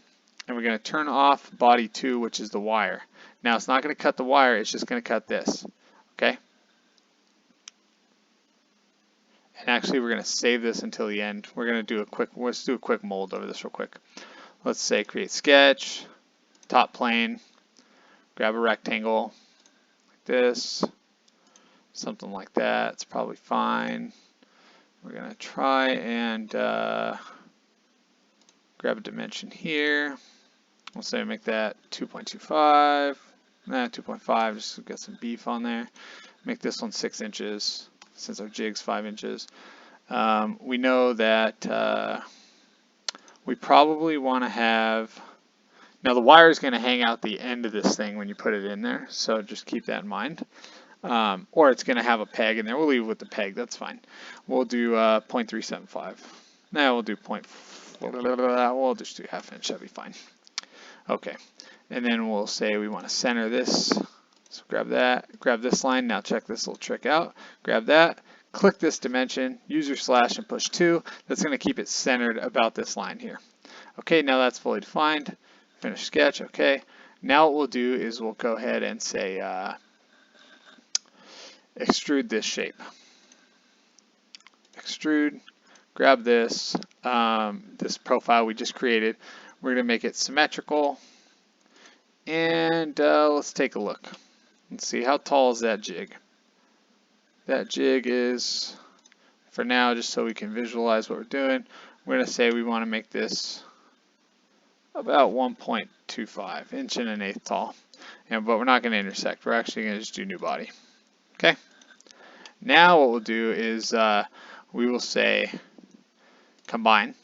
[SPEAKER 1] and we're going to turn off body 2, which is the wire. Now it's not going to cut the wire, it's just going to cut this. Okay? And actually we're going to save this until the end. We're going to do a quick, let's do a quick mold over this real quick. Let's say create sketch, top plane, grab a rectangle like this, something like that. It's probably fine. We're going to try and grab a dimension here. We'll say make that 2.25. Nah, 2.5, just to get some beef on there. Make this one 6 inches since our jig's 5 inches. We know that we probably want to have, now the wire is going to hang out the end of this thing when you put it in there, so just keep that in mind. Or it's going to have a peg in there. We'll leave it with the peg, that's fine. We'll do 0.375. Now we'll do we'll just do 1/2 inch, that'll be fine. Okay, and then we'll say we want to center this. So grab that, grab this line. Now check this little trick out. Grab that, click this dimension, use your slash and push 2. That's going to keep it centered about this line here. Okay, now that's fully defined. Finish sketch, okay. Now what we'll do is we'll go ahead and say extrude this shape. Extrude. Grab this, this profile we just created. We're going to make it symmetrical. And let's take a look. Let's see, how tall is that jig? That jig is, for now, just so we can visualize what we're doing, we're going to say we want to make this about 1.25, inch and 1/8 tall. But we're not going to intersect. We're actually going to just do new body. Okay. Now what we'll do is we will say combine.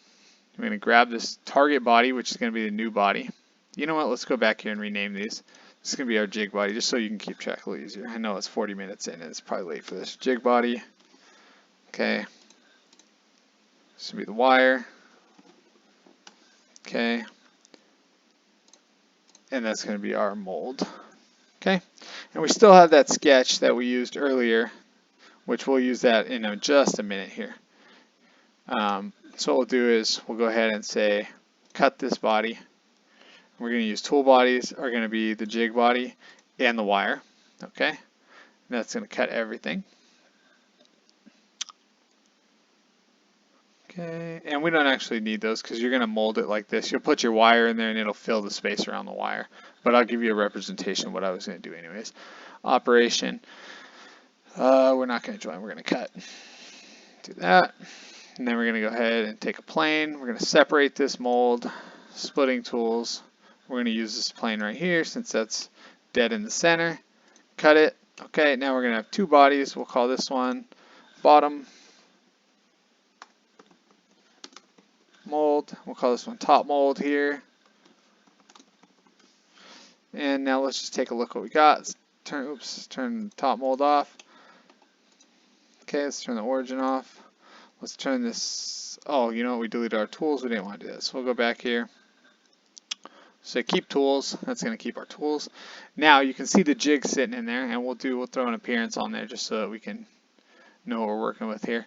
[SPEAKER 1] We're going to grab this target body, which is going to be the new body. You know what? Let's go back here and rename these. This is going to be our jig body, just so you can keep track a little easier. I know it's 40 minutes in, and it's probably late for this. Jig body. Okay. This will be the wire. Okay. And that's going to be our mold. Okay. And we still have that sketch that we used earlier, which we'll use that in just a minute here. So what we'll do is we'll go ahead and say cut this body. We're going to use tool bodies are going to be the jig body and the wire. Okay, and that's going to cut everything. Okay, and we don't actually need those because you're going to mold it like this. You'll put your wire in there and it'll fill the space around the wire. But I'll give you a representation of what I was going to do anyways. Operation. We're not going to join. We're going to cut. Do that. And then we're going to go ahead and take a plane. We're going to separate this mold. Splitting tools. We're going to use this plane right here since that's dead in the center. Cut it. Okay, now we're going to have 2 bodies. We'll call this one bottom mold. We'll call this one top mold here. And now let's just take a look what we got. Let's turn the top mold off. Okay, let's turn the origin off. Let's turn this. Oh, you know what? We deleted our tools. We didn't want to do that. So we'll go back here. So keep tools. That's going to keep our tools. Now you can see the jig sitting in there, and we'll throw an appearance on there just so that we can know what we're working with here.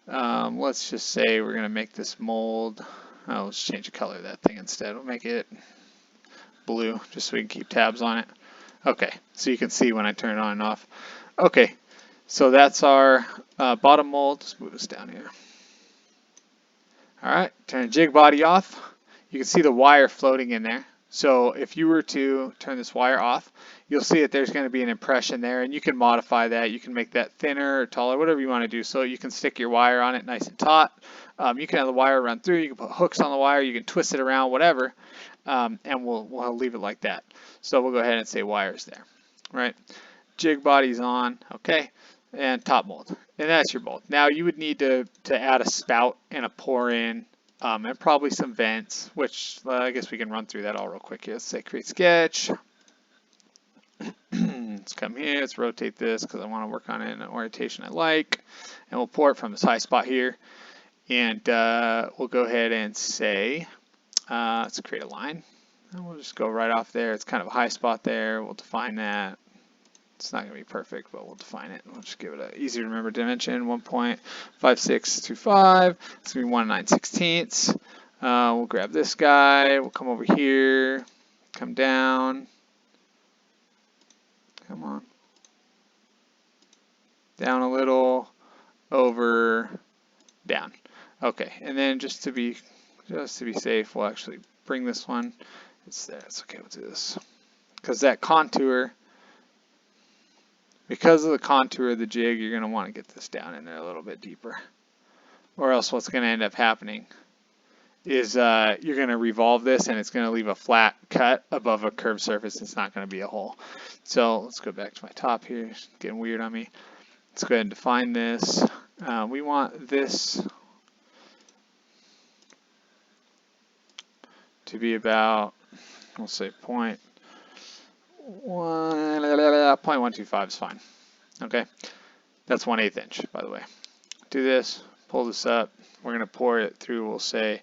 [SPEAKER 1] Let's just say we're going to make this mold. Oh, let's change the color of that thing instead. We'll make it blue just so we can keep tabs on it. Okay, so you can see when I turn it on and off. Okay, so that's our bottom mold. Let's move this down here. All right, turn the jig body off. You can see the wire floating in there. So if you were to turn this wire off, you'll see that there's going to be an impression there, and you can modify that. You can make that thinner or taller, whatever you want to do. So you can stick your wire on it nice and taut. You can have the wire run through. You can put hooks on the wire. You can twist it around, whatever, and we'll leave it like that. So we'll go ahead and say wires there, right? Jig body's on, okay, and top mold, and that's your mold. Now you would need to add a spout and a pour in. And probably some vents, which I guess we can run through that all real quick here. Let's say create sketch. Let's come here, let's rotate this because I want to work on it in an orientation I like. And we'll pour it from this high spot here. And we'll go ahead and say, let's create a line. And we'll just go right off there. It's kind of a high spot there. We'll define that. It's not going to be perfect, but we'll define it. We'll just give it an easy to remember dimension, 1.5625. It's going to be 1 9/16. We'll grab this guy. We'll come over here, come down. Come on. Down a little, over, down. Okay, and then just to be safe, we'll actually bring this one. It's there. It's okay. We'll do this because that contour. Because of the contour of the jig, you're going to want to get this down in there a little bit deeper. Or else what's going to end up happening is you're going to revolve this and it's going to leave a flat cut above a curved surface. It's not going to be a hole. So let's go back to my top here. It's getting weird on me. Let's go ahead and define this. We want this to be about, we'll say 0.125 is fine. Okay, that's 1/8 inch, by the way. Do this, pull this up. We're going to pour it through, we'll say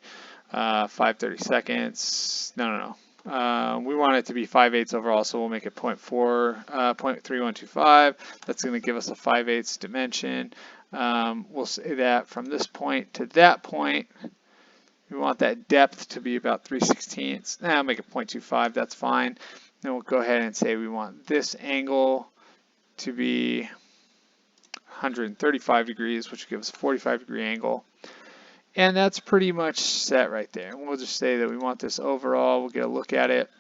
[SPEAKER 1] 5/30 seconds. No. We want it to be 5/8 overall, so we'll make it 0.3125. That's going to give us a 5/8 dimension. We'll say that from this point to that point, we want that depth to be about 3/16. I'll make it 0.25, that's fine. Then we'll go ahead and say we want this angle to be 135 degrees, which gives a 45-degree angle. And that's pretty much set right there. We'll just say that we want this overall. We'll get a look at it.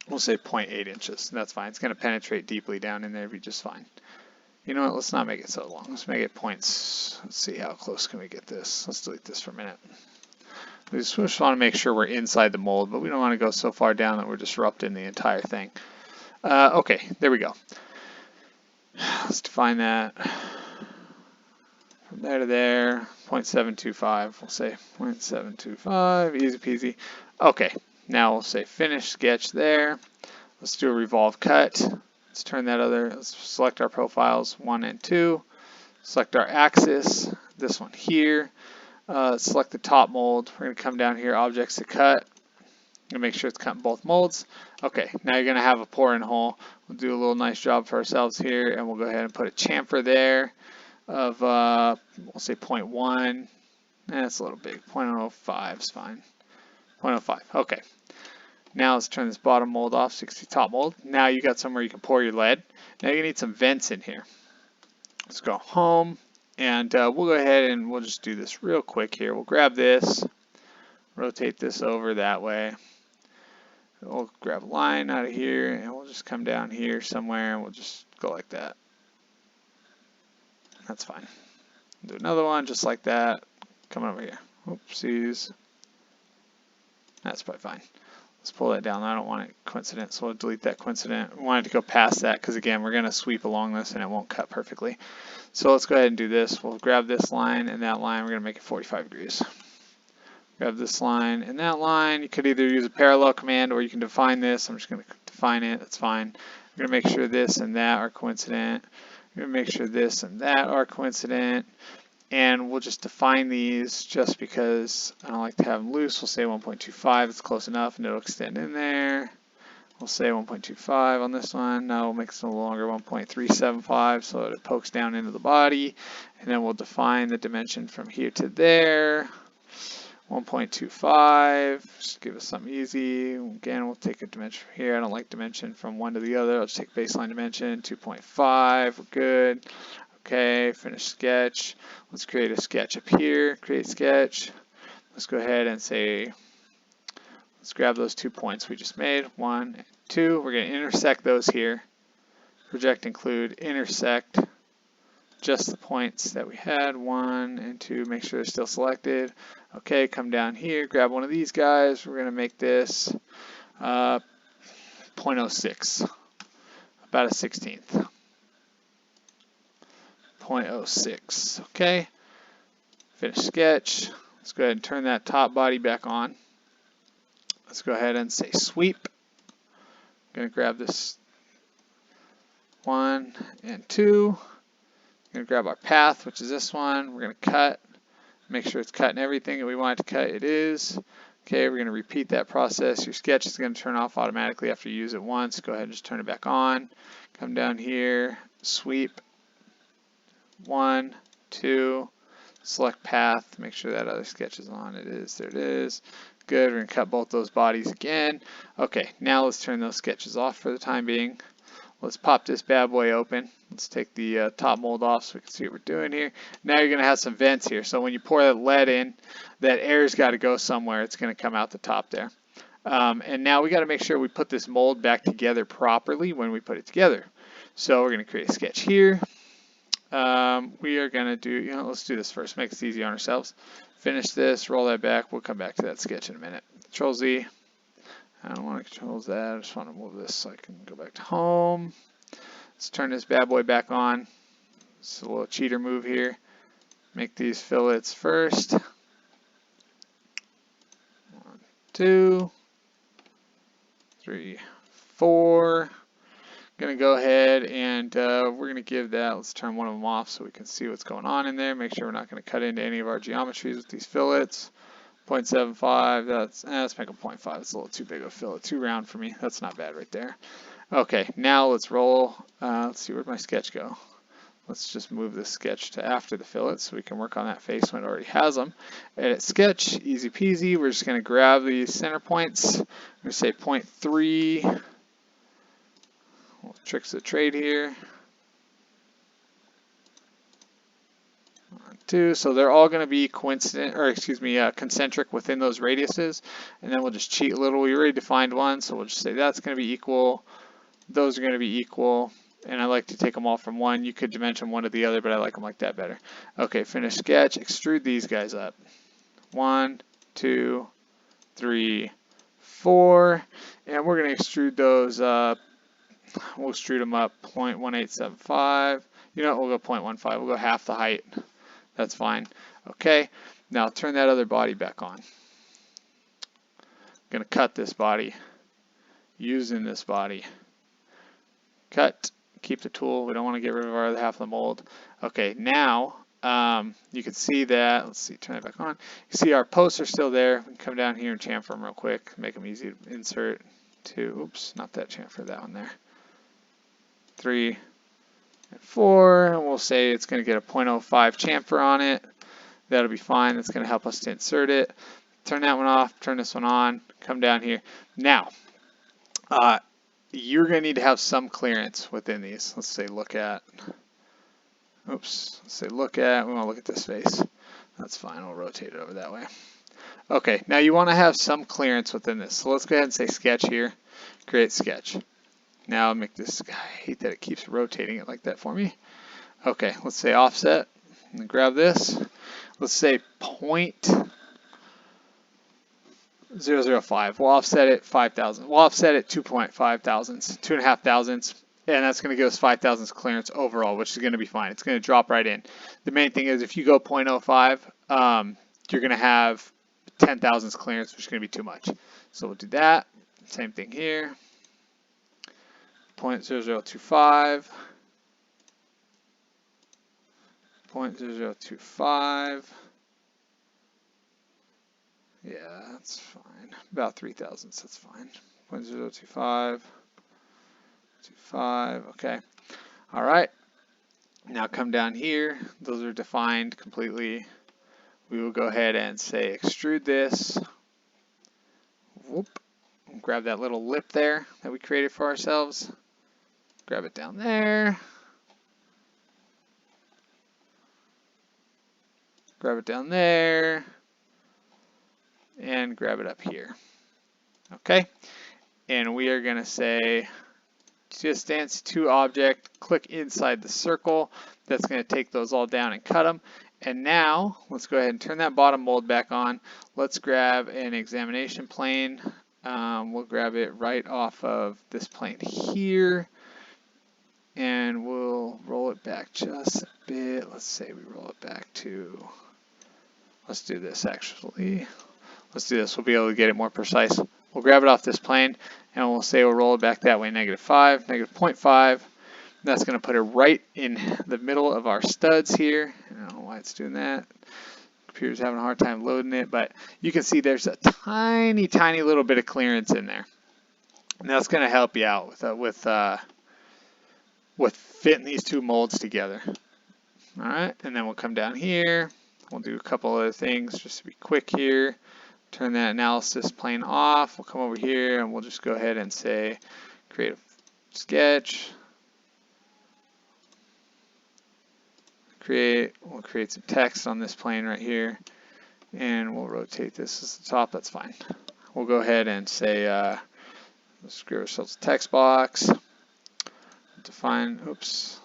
[SPEAKER 1] We'll say 0.8 inches, and that's fine. It's going to penetrate deeply down in there, it'll be just fine. You know what, let's not make it so long. Let's make it points. Let's see how close can we get this. Let's delete this for a minute. We just want to make sure we're inside the mold, but we don't want to go so far down that we're disrupting the entire thing. Okay, there we go. Let's define that. From there to there, 0.725. We'll say 0.725, easy peasy. Okay, now we'll say finish sketch there. Let's do a revolve cut. Let's turn that let's select our profiles 1 and 2. Select our axis, this one here. Select the top mold. We're going to come down here, objects to cut. I'm going to make sure it's cutting both molds. Okay, now you're going to have a pour-in hole. We'll do a little nice job for ourselves here, and we'll go ahead and put a chamfer there of, we'll say 0.1. That's a little big. 0.05 is fine. 0.05. Okay. Now let's turn this bottom mold off, 60 top mold. Now you got somewhere you can pour your lead. Now you need some vents in here. Let's go home. And we'll go ahead and we'll just do this real quick here. We'll grab this, rotate this over that way. We'll grab a line out of here, and we'll just come down here somewhere, and we'll just go like that. That's fine. Do another one just like that. Coming over here. Oopsies. That's probably fine. Let's pull that down. I don't want it coincident, so we'll delete that coincident. We wanted to go past that because, again, we're going to sweep along this and it won't cut perfectly. So let's go ahead and do this. We'll grab this line and that line. We're going to make it 45 degrees. Grab this line and that line. You could either use a parallel command or you can define this. I'm just going to define it. That's fine. I'm going to make sure this and that are coincident. I'm going to make sure this and that are coincident. And we'll just define these just because I don't like to have them loose. We'll say 1.25, it's close enough, and it'll extend in there. We'll say 1.25 on this one. Now we'll make this a little longer, 1.375, so that it pokes down into the body. And then we'll define the dimension from here to there. 1.25, just give us something easy. Again, we'll take a dimension from here. I don't like dimension from one to the other. I'll just take baseline dimension, 2.5, we're good. Okay, finish sketch. Let's create a sketch up here, create sketch. Let's go ahead and say, let's grab those 2 points we just made, 1 and 2. We're going to intersect those here. Project include, intersect just the points that we had, 1 and 2, make sure they're still selected. Okay, come down here, grab one of these guys. We're going to make this 0.06, about a 16th. 0.06. Okay, finish sketch. Let's go ahead and turn that top body back on. Let's go ahead and say sweep. I'm going to grab this 1 and 2. I'm going to grab our path, which is this one. We're going to cut. Make sure it's cutting everything that we want it to cut. It is. Okay, we're going to repeat that process. Your sketch is going to turn off automatically after you use it once. Go ahead and just turn it back on. Come down here, sweep. 1, 2, select path, make sure that other sketch is on. It is, there it is. Good, we're going to cut both those bodies again. Okay, now let's turn those sketches off for the time being. Let's pop this bad boy open. Let's take the top mold off so we can see what we're doing here. Now you're going to have some vents here. So when you pour that lead in, that air's got to go somewhere. It's going to come out the top there. And now we got to make sure we put this mold back together properly when we put it together. So we're going to create a sketch here. We are going to do, let's do this first, make it easy on ourselves. Finish this, roll that back. We'll come back to that sketch in a minute. Control Z. I don't want to control that. I just want to move this so I can go back to home. Let's turn this bad boy back on. It's a little cheater move here. Make these fillets first. 1, 2, 3, 4. Going to go ahead and we're going to give that, let's turn one of them off so we can see what's going on in there. Make sure we're not going to cut into any of our geometries with these fillets. 0.75, let's make a 0.5. It's a little too big of a fillet, too round for me. That's not bad right there. Okay, now let's roll. Let's see, where'd my sketch go? Let's just move this sketch to after the fillet so we can work on that face when it already has them. Edit sketch, easy peasy. We're just going to grab these center points. I'm going to say 0.3. Tricks of the trade here. 1, 2. So they're all going to be concentric within those radiuses. And then we'll just cheat a little. We already defined one, so we'll just say that's going to be equal. Those are going to be equal. And I like to take them all from one. You could dimension one to the other, but I like them like that better. Okay, finish sketch. Extrude these guys up. 1, 2, 3, 4. And we're going to extrude those up. We'll extrude them up 0.1875. You know what, we'll go 0.15. We'll go half the height. That's fine. Okay, now turn that other body back on. I'm going to cut this body using this body. Cut. Keep the tool. We don't want to get rid of our other half of the mold. Okay, now you can see that. Let's see, turn it back on. You see our posts are still there. We can come down here and chamfer them real quick. Make them easy to insert. 2. Oops, not that chamfer, that one there. 3 and 4, and we'll say it's going to get a 0.05 chamfer on it. That'll be fine. That's going to help us to insert it. Turn that one off, turn this one on, come down here. Now, you're going to need to have some clearance within these. Let's say look at, let's say look at, we want to look at this face. That's fine, we'll rotate it over that way. Okay, now you want to have some clearance within this. So let's go ahead and say sketch here, create sketch. Now I'll make this, I hate that it keeps rotating it like that for me. Okay, let's say offset, and grab this. Let's say 0.005. We'll offset it 5,000. We'll offset it 2.5 thousandths, 2.5 thousandths, and that's going to give us 5 thousandths clearance overall, which is going to be fine. It's going to drop right in. The main thing is if you go 0.05, you're going to have 10 thousandths clearance, which is going to be too much. So we'll do that. Same thing here. 0.0025,
[SPEAKER 2] .0025. Yeah, that's fine. About 3 thousandths, that's fine. 0.025. 25, okay. All right. Now come down here. Those are defined completely. We will go ahead and say extrude this. Whoop. Grab that little lip there that we created for ourselves. Grab it down there. Grab it down there. And grab it up here. Okay. And we are going to say distance to object, click inside the circle. That's going to take those all down and cut them. And now let's go ahead and turn that bottom mold back on. Let's grab an examination plane. We'll grab it right off of this plane here. And we'll roll it back just a bit. Let's say we roll it back to, let's do this actually. Let's do this. We'll be able to get it more precise. We'll grab it off this plane and we'll say we'll roll it back that way, -5, -0.5. That's going to put it right in the middle of our studs here. I don't know why it's doing that. Computer's having a hard time loading it, but you can see there's a tiny, tiny little bit of clearance in there. And that's going to help you out with fitting these two molds together. All right, and then we'll come down here. We'll do a couple other things just to be quick here. Turn that analysis plane off. We'll come over here and we'll just go ahead and say create a sketch. We'll create some text on this plane right here. And we'll rotate this as the top. That's fine. We'll go ahead and say let's give ourselves a text box. Define, oops.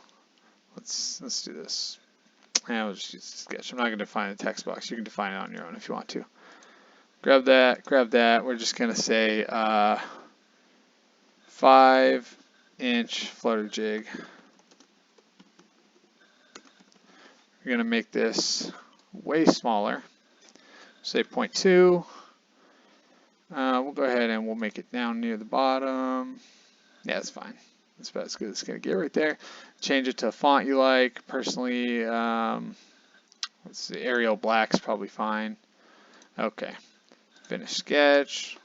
[SPEAKER 2] Let's do this. And we'll just use the sketch. I'm not going to define a text box. You can define it on your own if you want to. Grab that, grab that. We're just going to say 5-inch flutter jig. We're going to make this way smaller. Say 0.2. We'll go ahead and we'll make it down near the bottom. Yeah, that's fine. That's about as good as it's going to get right there. Change it to a font you like. Personally, let's see, Arial Black's probably fine. Okay. Finish sketch.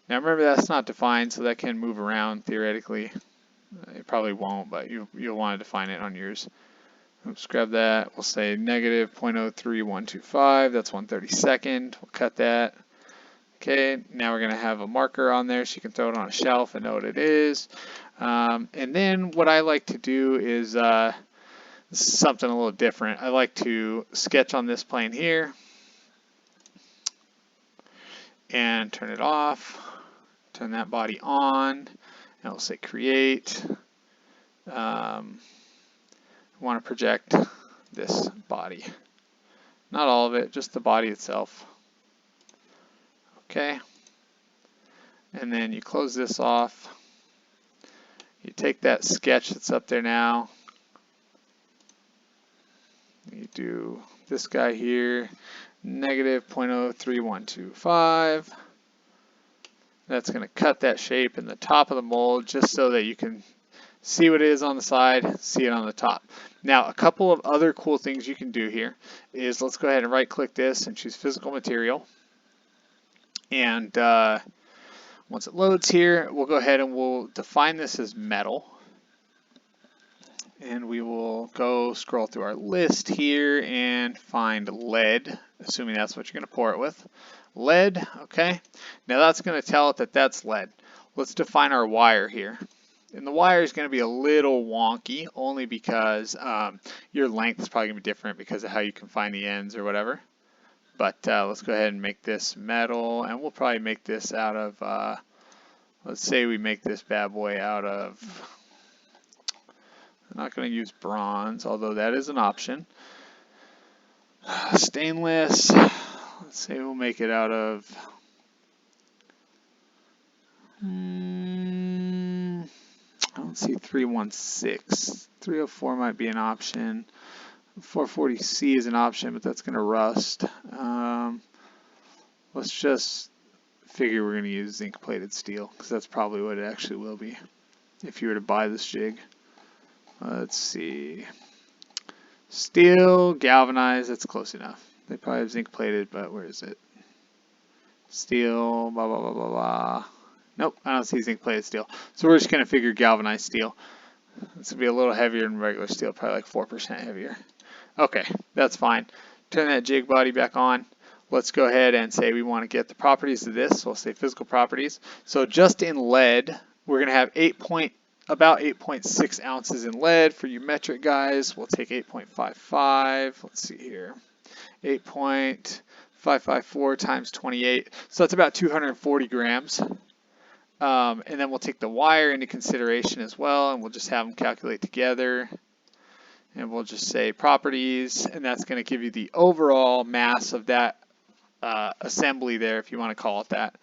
[SPEAKER 2] Now remember that's not defined, so that can move around theoretically. It probably won't, but you'll want to define it on yours. Oops, grab that. We'll say -0.03125. That's 1/32. We'll cut that. Okay, now we're going to have a marker on there so you can throw it on a shelf and know what it is. And then what I like to do is this is something a little different. I like to sketch on this plane here and turn it off. Turn that body on, and we'll say create. I want to project this body. Not all of it, just the body itself. Okay. And then you close this off. You take that sketch that's up there now. You do this guy here, -0.03125. That's going to cut that shape in the top of the mold just so that you can see what it is on the side, see it on the top. Now, a couple of other cool things you can do here is let's go ahead and right click this and choose physical material. And once it loads here, we'll go ahead and we'll define this as metal. And we will go scroll through our list here and find lead, assuming that's what you're going to pour it with. Lead, okay. Now that's going to tell it that that's lead. Let's define our wire here. And the wire is going to be a little wonky, only because your length is probably going to be different because of how you can find the ends or whatever. But let's go ahead and make this metal, and we'll probably make this out of, let's say we make this bad boy out of, I'm not going to use bronze, although that is an option. Stainless, let's say we'll make it out of, I don't see 316. 304 might be an option. 440C is an option, but that's going to rust. Let's just figure we're going to use zinc plated steel, because that's probably what it actually will be if you were to buy this jig. Let's see. Steel, galvanized, that's close enough. They probably have zinc plated, but where is it? Steel, blah, blah, blah, blah, blah. Nope, I don't see zinc plated steel. So we're just going to figure galvanized steel. This would be a little heavier than regular steel, probably like 4% heavier. Okay, that's fine. Turn that jig body back on. Let's go ahead and say we want to get the properties of this. So we'll say physical properties. So just in lead, we're going to have about 8.6 ounces in lead for you metric guys. We'll take 8.55. Let's see here. 8.554 times 28. So that's about 240 grams. And then we'll take the wire into consideration as well, and we'll just have them calculate together. And we'll just say properties, and that's going to give you the overall mass of that assembly there, if you want to call it that.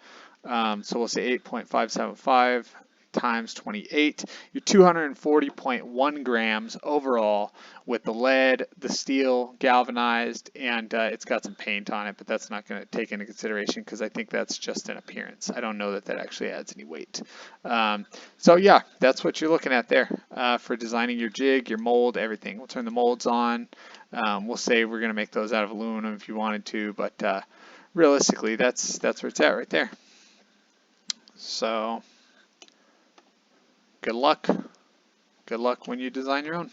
[SPEAKER 2] So we'll say 8.575 times 28. You're 240.1 grams overall with the lead, the steel, galvanized, and it's got some paint on it, but that's not going to take into consideration because I think that's just an appearance. I don't know that that actually adds any weight. So yeah, that's what you're looking at there for designing your jig, your mold, everything. We'll turn the molds on. We'll say we're going to make those out of aluminum if you wanted to, but realistically, that's where it's at right there. So good luck. Good luck when you design your own.